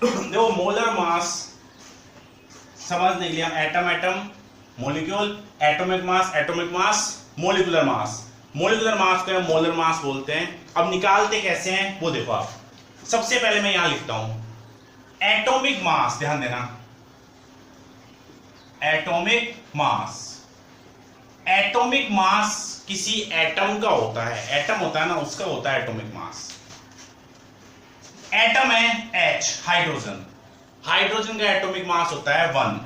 देखो molar mass समझ नहीं लिया, atom atom molecule, atomic mass molecular mass, molecular mass को मोलर मास बोलते हैं। अब निकालते कैसे हैं वो देखो आप। सबसे पहले मैं यहां लिखता हूं एटॉमिक मास, ध्यान देना एटॉमिक मास। एटॉमिक मास किसी एटम का होता है, एटम होता है ना उसका होता है एटॉमिक मास। एटम है H हाइड्रोजन, हाइड्रोजन का एटॉमिक मास होता है 1।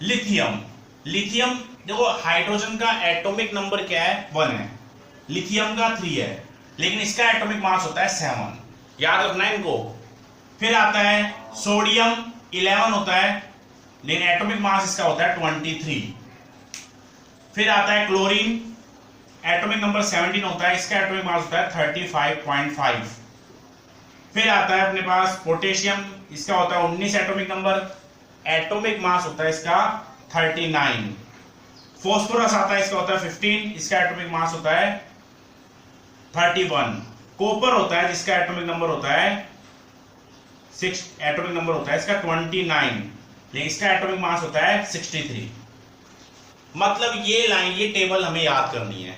लिथियम, लिथियम देखो हाइड्रोजन का एटॉमिक नंबर क्या है 1 है, लिथियम का 3 है, लेकिन इसका एटॉमिक मास होता है 7, याद रखना है इनको। फिर आता है सोडियम 11 होता है, लेकिन एटॉमिक मास इसका होता है 23। फिर आता है क्लोरीन, एटॉमिक नंबर 17 होता है, इसका एटॉमिक मास होता है 35.5। फिर आता है अपने पास पोटेशियम, इसका होता है 19 एटॉमिक नंबर, एटॉमिक मास होता है इसका 39। फास्फोरस आता है, इसका होता है 15, इसका एटॉमिक मास होता है 31। कॉपर होता है जिसका एटॉमिक नंबर होता है 6, एटॉमिक नंबर होता है इसका 29, लेकिन इसका एटॉमिक मास होता है 63। मतलब ये लाइन, ये टेबल हमें याद करनी है।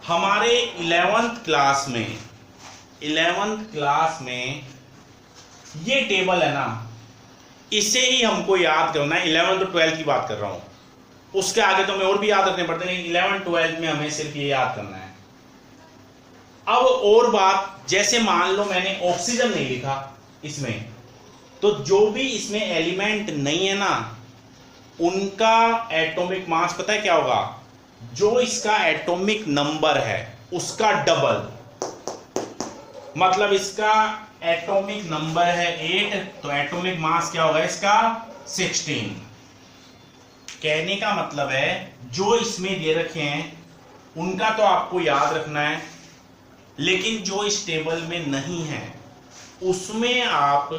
हमारे 11th क्लास में ये टेबल है ना, इसे ही हमको याद करना है। 11 तो 12 की बात कर रहा हूं, उसके आगे तो हमें और भी याद रखने पड़ते हैं, 11-12 में हमें सिर्फ ये याद करना है। अब और बात, जैसे मान लो मैंने ऑक्सीजन नहीं लिखा इसमें, तो जो भी इसमें एलिमेंट नहीं है ना उनका एटॉमिक मास पता है क्या होगा, जो इसका एटॉमिक नंबर है उसका डबल। मतलब इसका एटॉमिक नंबर है 8, तो एटॉमिक मास क्या होगा इसका 16। कहने का मतलब है जो इसमें दे रखे हैं उनका तो आपको याद रखना है, लेकिन जो इस टेबल में नहीं है उसमें आप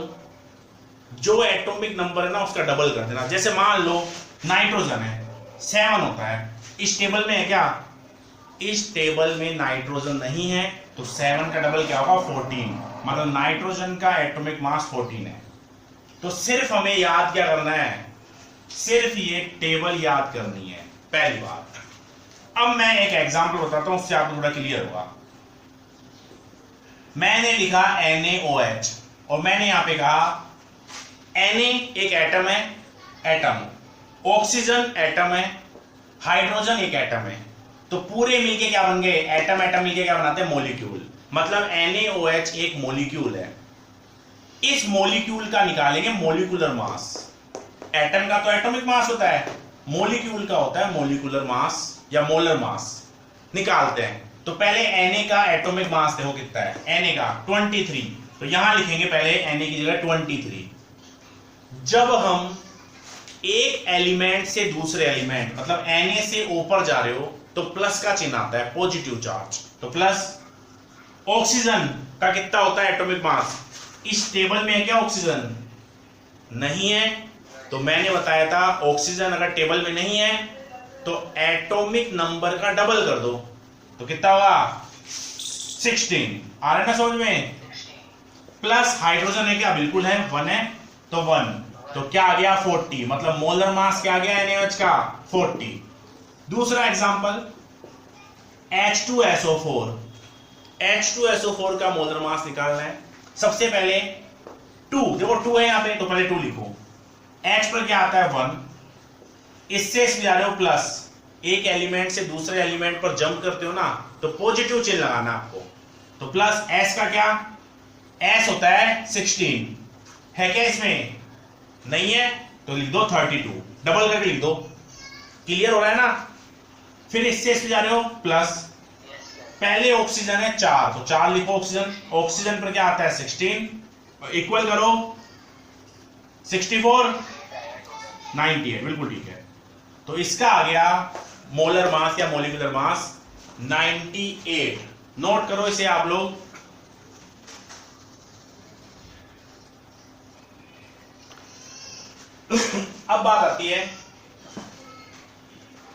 जो एटॉमिक नंबर है ना उसका डबल कर देना। जैसे मान लो नाइट्रोजन है 7 होता है, इस टेबल में है क्या, इस टेबल में नाइट्रोजन नहीं है, तो 7 का डबल क्या होगा 14। मतलब नाइट्रोजन का एटॉमिक मास 14 है। तो सिर्फ हमें याद क्या करना है, सिर्फ ये टेबल याद करनी है, पहली बात। अब मैं एक एग्जांपल बताता हूं, उससे आपको थोड़ा क्लियर होगा। मैंने लिखा NaOH और मैंने यहां पे कहा Na एक एटम है, एटम, ऑक्सीजन एटम है, हाइड्रोजन एक एटम है, तो पूरे मिलके क्या बन गए, एटम एटम मिलके क्या बनाते हैं मॉलिक्यूल। मतलब NaOH एक मॉलिक्यूल है। इस मॉलिक्यूल का निकालेंगे मॉलिक्यूलर मास। एटम का तो एटॉमिक मास होता है, मॉलिक्यूल का होता है मॉलिक्यूलर मास या मोलर मास। निकालते हैं तो पहले Na का एटॉमिक मास देखो कितना है, Na का 23, तो यहां लिखेंगे पहले Na की जगह 23। जब हम एक एलिमेंट से दूसरे एलिमेंट मतलब Na से ऊपर जा रहे हो तो प्लस का चिन्ह आता है, पॉजिटिव चार्ज, तो प्लस। ऑक्सीजन का कितना होता है एटॉमिक मास, इस टेबल में है क्या ऑक्सीजन, नहीं है, तो मैंने बताया था ऑक्सीजन अगर टेबल में नहीं है तो एटॉमिक नंबर का डबल कर दो, तो कितना होगा 16। आ रहा है ना समझ में। प्लस हाइड्रोजन है क्या, बिल्कुल है, 1 है, तो 1, तो क्या आ गया 40। मतलब मोलर मास क्या आ गया NaOH का 40। दूसरा एग्जांपल H2SO4, H2SO4 का मोलर मास निकालना है। सबसे पहले 2, देखो 2 है यहां पे, तो पहले 2 लिखो। H पर क्या आता है 1, इससे इसमें जा रहे हो प्लस, एक एलिमेंट से दूसरे एलिमेंट पर जंप करते हो ना तो पॉजिटिव चिन्ह लगाना आपको, तो प्लस। S का क्या, S होता है 16, है क्या इसमें, नहीं है, तो लिख दो 32, डबल करके लिख दो। क्लियर हो रहा है ना। फिर इससे इसमें जा रहे हो प्लस, पहले ऑक्सीजन है 4, तो 4 लिखो ऑक्सीजन, ऑक्सीजन पर क्या आता है 16, इक्वल करो 64, 98, बिल्कुल ठीक है। तो इसका आ गया मोलर मास या मॉलिक्यूलर मास 98। नोट करो इसे आप लोग। अब बात आती है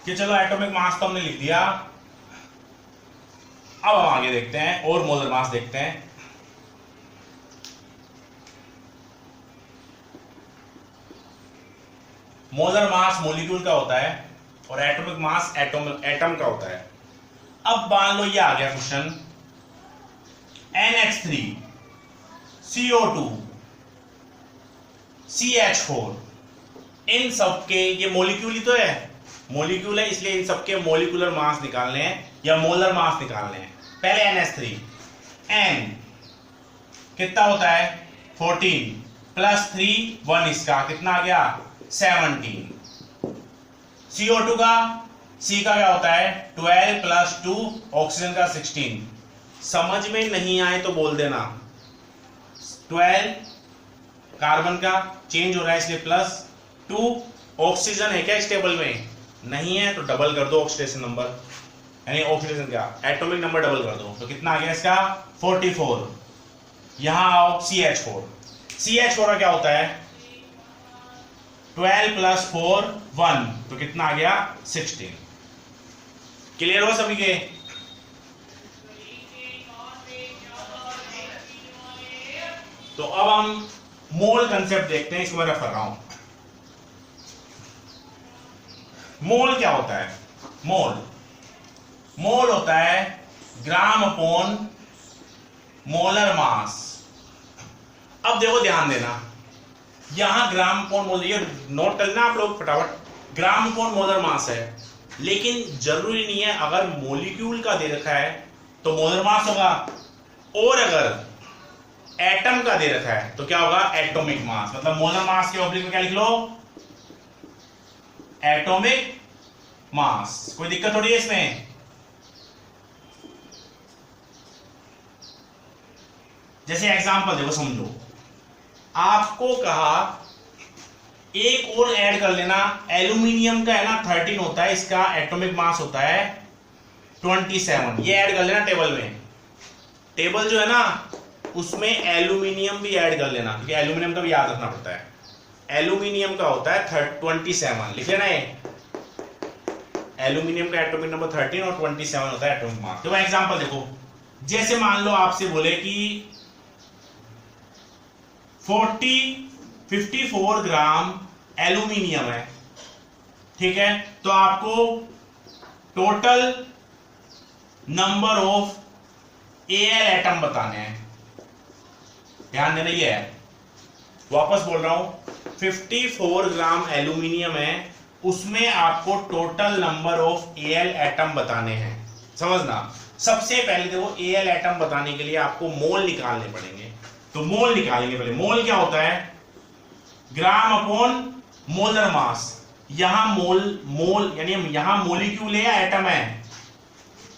कि चलो एटॉमिक मास तो हमने लिख दिया, अब हम आगे देखते हैं और मोलर मास देखते हैं। मोलर मास मॉलिक्यूल का होता है और एटॉमिक मास एटम का होता है। अब मान लो ये आ गया क्वेश्चन, NH3 CO2 CH4, इन सब के, ये मॉलिक्यूल ही तो है, मॉलिक्यूल है, इसलिए इन सब के मॉलिक्यूलर मास निकालने हैं या मोलर मास निकालने हैं। पहले NH3, N कितना होता है 14 प्लस 3 1, इसका कितना आ गया 17। CO2 का, C का क्या होता है 12 प्लस 2, ऑक्सीजन का 16। समझ में नहीं आए तो बोल देना, 12 कार्बन का चेंज हो रहा है इसलिए प्लस 2, ऑक्सीजन है क्या इस टेबल में, नहीं है तो डबल कर दो ऑक्सीडेशन नंबर, यानी ऑक्सीडेशन क्या एटॉमिक नंबर डबल कर दो, तो कितना आ गया इसका 44। यहां आओ CH4, CH4 का क्या होता है 12 प्लस 4 1, तो कितना आ गया 16। क्लियर हो सभी के? तो अब हम मोल कंसेप्ट देखते हैं, इसको मैं रेफर रहा हूं। मोल क्या होता है? मोल होता है ग्राम अपॉन मोलर मास। अब देखो ध्यान देना, यहां ग्राम अपॉन मोलर, ये नोट कर लेना आप लोग फटाफट, ग्राम अपॉन मोलर मास है, लेकिन जरूरी नहीं है अगर मॉलिक्यूल का दे रखा है तो मोलर मास होगा, और अगर एटम का दे रखा है तो क्या होगा एटॉमिक मास। मतलब मोलर मास के ऑब्लिक में क्या लिख लो एटॉमिक मास। कोई दिक्कत थोड़ी है इसमें? जैसे एग्जांपल देखो, समझो आपको कहा एक और ऐड कर लेना, एल्यूमिनियम का है ना 13 होता है, इसका एटॉमिक मास होता है 27, ये ऐड कर लेना टेबल में। टेबल जो है ना उसमें एल्यूमिनियम भी ऐड कर लेना, क्योंकि एल्यूमिनियम का भी याद रखना पड़ता है। एल्यूमिनियम का होता है 27, लिख लेना है, एल्यूमिनियम का एटॉमिक नंबर 13 और 27 होता है एटॉमिक मास। तो एग्जांपल देखो, जैसे मान लो आपसे बोले कि 54 ग्राम एल्यूमिनियम है, ठीक है, तो आपको total number of Al atom बताने हैं। ध्यान देना, ये है, वापस बोल रहा हूं, 54 ग्राम एल्यूमिनियम है, उसमें आपको total number of Al atom बताने हैं। समझना, सबसे पहले देखो Al एटम बताने के लिए आपको मोल निकालने पड़ेंगे, तो मोल निकालेंगे पहले। मोल क्या होता है ग्राम अपॉन मोलर मास। यहां मोल यानी यहां मॉलिक्यूल है या एटम है,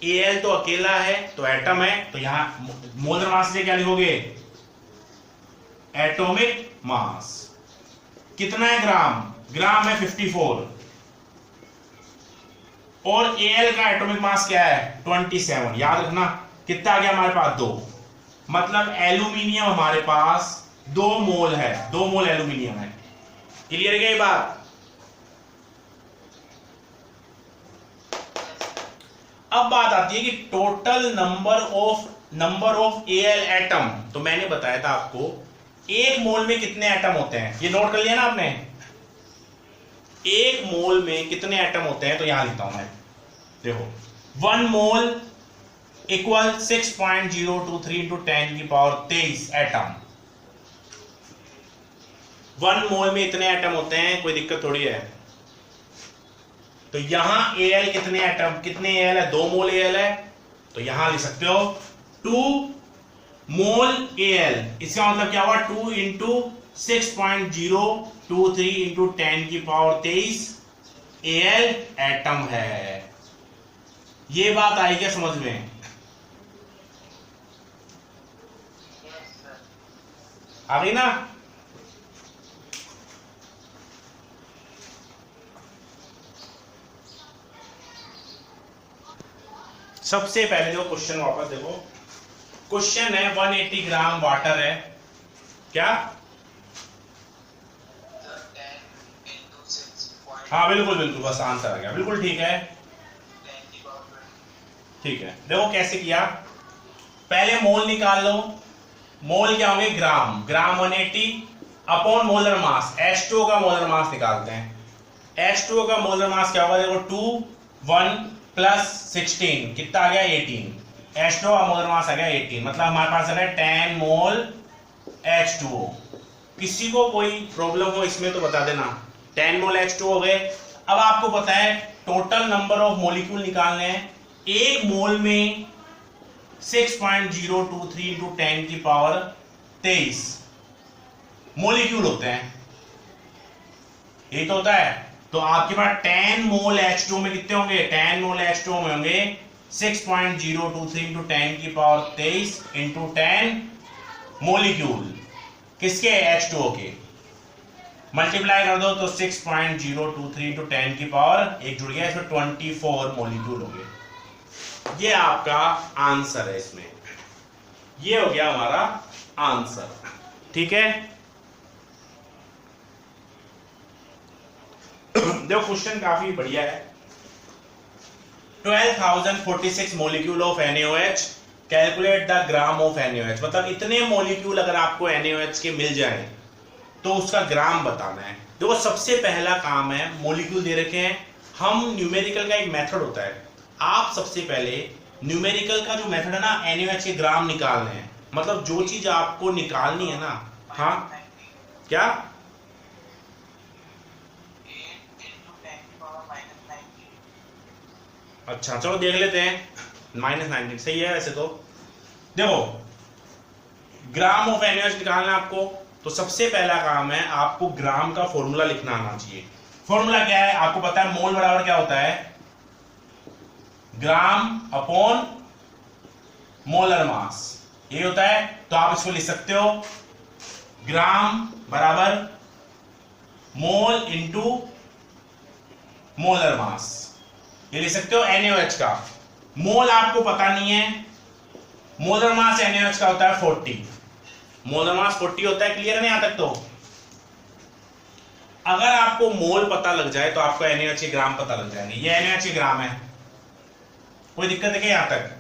Al तो अकेला है तो एटम है, तो यहां मोलर मास से क्या लिखोगे एटॉमिक मास। कितना है ग्राम है 54, और Al का एटॉमिक मास क्या है 27। याद रखना कितना आ गया हमारे पास 2, मतलब एल्यूमिनियम हमारे पास 2 मोल है, 2 मोल एल्यूमिनियम है। क्लियर है ये बात? अब बात आती है कि total number of Al atom. तो मैंने बताया था आपको एक मोल में कितने एटम होते हैं, ये नोट कर लिया ना आपने, एक मोल में कितने एटम होते हैं, तो यहां लिखता हूं मैं, देखो 1 मोल इक्वल 6.023 इंटू 10 की पावर 23 एटम। 1 मोल में इतने एटम होते हैं, कोई दिक्कत थोड़ी है। तो यहां Al कितने Al है 2 मोल Al है, तो यहां लिख सकते हो 2 मोल Al। इसका मतलब क्या हुआ 2 इंटू 6.023 इंटू 10 की पावर 23 Al एटम है। ये बात आई क्या समझ में? आ गई ना? सबसे पहले जो क्वेश्चन वापस देखो, क्वेश्चन है 180 ग्राम वाटर है, क्या? हाँ बिल्कुल बिल्कुल, बस आंसर आ गया, बिल्कुल ठीक है। ठीक है, देखो कैसे किया, पहले मोल निकाल लो। मोल क्या होंगे ग्राम 180 अपॉन मोलर मास, H2O का मोलर मास निकालते हैं। H2O का मोलर मास क्या होगा, देखो 2 1 प्लस 16 कितना आ गया 18। H2O का मोलर मास आ गया 18, मतलब हमारे पास आ गया 10 मोल H2O। किसी को कोई प्रॉब्लम हो इसमें तो बता देना। 10 मोल H2O हो गए। अब आपको पता है टोटल नंबर ऑफ मोलिक्यूल निकालने हैं। एक मोल में 6.023 इंटू 10 की पावर 23 मोलिक्यूल होते हैं, यही तो होता है। तो आपके पास 10 मोल H2O में कितने होंगे, 10 मोल H2O में होंगे 6.023 इंटू 10 की पावर 23 इंटू 10 मोलिक्यूल किसके, H2O के। मल्टीप्लाई कर दो तो 6.023 इंटू 10 की पावर एक जुड़ गया, इसमें 24 मोलिक्यूल होंगे। ये आपका आंसर है, इसमें ये हो गया हमारा आंसर, ठीक है। देखो क्वेश्चन काफी बढ़िया है। 12,046 molecule of NaOH, calculate the gram of NaOH। मतलब इतने मोलिक्यूल अगर आपको NaOH के मिल जाए तो उसका ग्राम बताना है। देखो सबसे पहला काम है, मोलिक्यूल दे रखे हैं, हम न्यूमेरिकल का एक मेथड होता है, आप सबसे पहले न्यूमेरिकल का जो मेथड है ना, NaOH के ग्राम निकालने हैं। मतलब जो चीज आपको निकालनी है ना, हाँ क्या, अच्छा चलो देख लेते हैं। -19 सही है वैसे तो। देखो ग्राम ऑफ NaOH निकालना है आपको, तो सबसे पहला काम है आपको ग्राम का फॉर्मूला लिखना आना चाहिए। फॉर्मूला क्या है आपको पता है, मोल बराबर क्या होता है, ग्राम अपॉन मोलर मास, ये होता है। तो आप इसको लिख सकते हो ग्राम बराबर मोल इंटू मोलर मास, ये लिख सकते हो NaOH का। मोल आपको पता नहीं है, मोलर मास NaOH का होता है 40, मोलर मास 40 होता है। क्लियर है यहां तक? तो अगर आपको मोल पता लग जाए तो आपको NaOH के ग्राम पता लग जाएंगे। ये NaOH के ग्राम है, कोई दिक्कत है क्या यहां तक?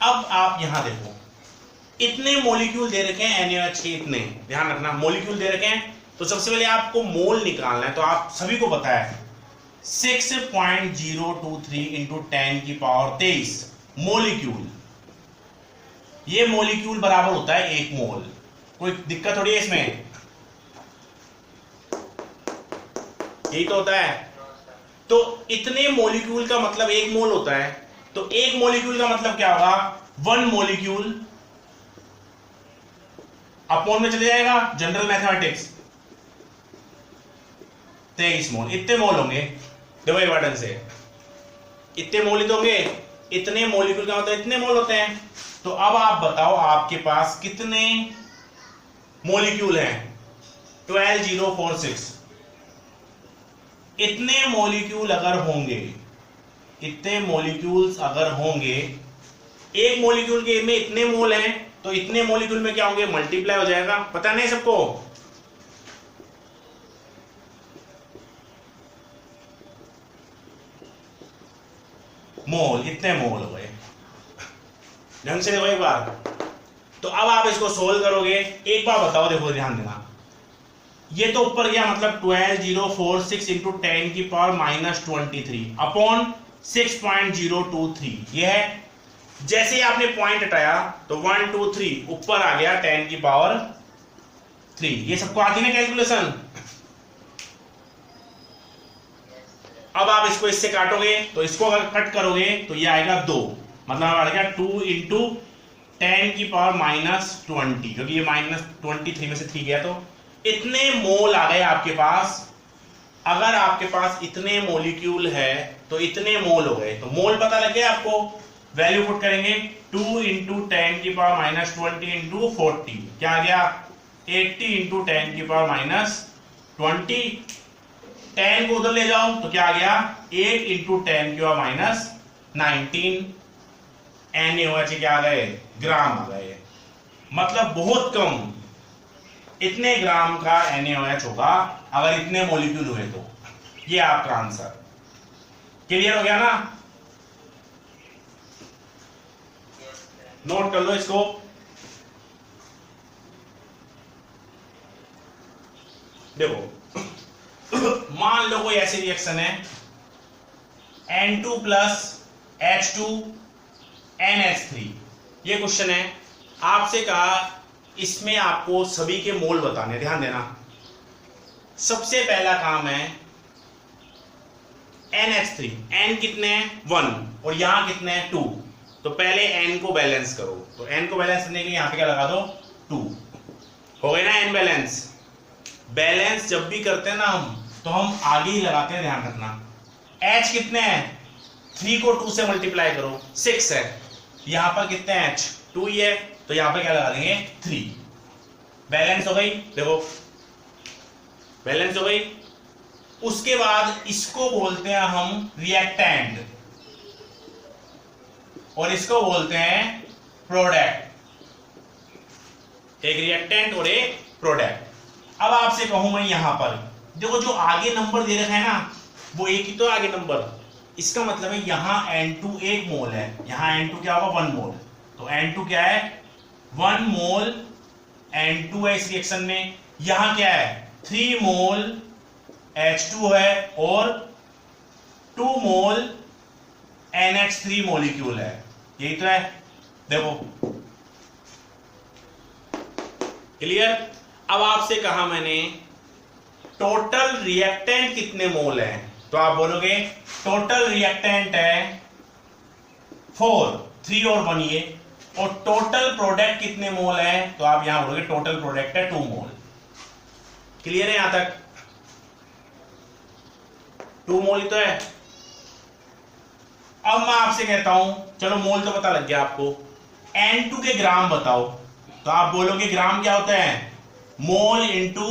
अब आप यहां देखो, इतने मॉलिक्यूल दे रखे हैं NaOH के, इतने ध्यान रखना मॉलिक्यूल दे रखे हैं। तो सबसे पहले आपको मोल निकालना है, तो आप सभी को पता है 6.023 इंटू 10 की पावर 23 मोलिक्यूल, ये मोलिक्यूल बराबर होता है 1 मोल। कोई दिक्कत थोड़ी है इसमें, यही तो होता है। तो इतने मोलिक्यूल का मतलब 1 मोल होता है। तो 1 मोलिक्यूल का मतलब क्या होगा, 1 मोलिक्यूल अपॉन में चले जाएगा, जनरल मैथमेटिक्स 23 मोल, इतने मोल होंगे। देखो एक बार ढंग से, इतने मोल ही तो होंगे, इतने मोलिक्यूल का मतलब इतने मोल होते हैं। तो अब आप बताओ आपके पास कितने मोलिक्यूल हैं, 12046। इतने मोलिक्यूल अगर होंगे, इतने मोलिक्यूल्स अगर होंगे, एक मोलिक्यूल के में इतने मोल हैं, तो इतने मोलिक्यूल में क्या होंगे, मल्टीप्लाई हो जाएगा। पता नहीं सबको? मोल, इतने मोल हो गए। ढंग से देखो एक बार। तो अब आप इसको सोल्व करोगे, एक बार बताओ, देखो ध्यान देना, ये तो ऊपर गया मतलब 12046 इंटू 10 की पावर -23 अपॉन 6.023, ये है। जैसे ही आपने पॉइंट हटाया तो 1 2 3 ऊपर आ गया 10 की पावर 3। ये सबको आती ना कैलकुलेशन। अब आप इसको इससे काटोगे, तो इसको अगर कट करोगे तो ये आएगा 2, मतलब आ गया 2 इंटू 10 की पावर -20, क्योंकि ये -23 में से 3 गया, तो इतने मोल आ गए आपके पास। अगर आपके पास इतने मोलिक्यूल है तो इतने मोल हो गए। तो मोल पता लग गया आपको, वैल्यू पुट करेंगे 2 इंटू 10 की पावर -20 इंटू 40, क्या आ गया 80 इंटू 10 की पावर -20। 10 को उधर ले जाओ तो क्या आ गया 8 इंटू 10 की पावर -19। NaOH क्या आ गए, ग्राम आ गए। मतलब बहुत कम, इतने ग्राम का NaOH होगा अगर इतने मॉलिक्यूल हुए तो। ये आपका आंसर। क्लियर हो गया ना? नोट कर लो इसको। देखो मान लो कोई ऐसी रिएक्शन है N2 प्लस H2 NH3, ये क्वेश्चन है। आपसे कहा इसमें आपको सभी के मोल बताने, ध्यान देना। सबसे पहला काम है NH3, N कितने हैं 1 और यहां कितने हैं 2, तो पहले N को बैलेंस करो। तो N को बैलेंस करने के लिए यहां पे क्या लगा दो 2, हो गए ना N बैलेंस। बैलेंस जब भी करते हैं ना हम, तो हम आगे ही लगाते हैं, ध्यान रखना। H कितने हैं 3 को 2 से मल्टीप्लाई करो 6 है, यहां पर कितने हैं H 2 ही है, तो यहां पर क्या लगा देंगे 3। बैलेंस हो गई, देखो बैलेंस हो गई। उसके बाद इसको बोलते हैं हम रिएक्टेंट और इसको बोलते हैं प्रोडक्ट, एक रिएक्टेंट और एक प्रोडक्ट। अब आपसे कहूं मैं यहां पर देखो जो आगे नंबर दे रखा है ना वो एक ही तो आगे नंबर, इसका मतलब है यहां N2 1 मोल है, यहां N2 क्या होगा 1 मोल, तो N2 क्या है 1 मोल N2 है इस रिएक्शन में। यहां क्या है 3 मोल H2 है और 2 मोल NH3 मॉलिक्यूल है, यही तो है। देखो क्लियर। अब आपसे कहा मैंने टोटल रिएक्टेंट कितने मोल है, तो आप बोलोगे टोटल रिएक्टेंट है 4, 3 और 1 ये, और टोटल प्रोडक्ट कितने मोल है, तो आप यहां बोलोगे टोटल प्रोडक्ट है 2 मोल। क्लियर है यहां तक, 2 मोल ही तो है। अब मैं आपसे कहता हूं चलो मोल तो पता लग गया आपको, N2 के ग्राम बताओ, तो आप बोलोगे ग्राम क्या होता है मोल इंटू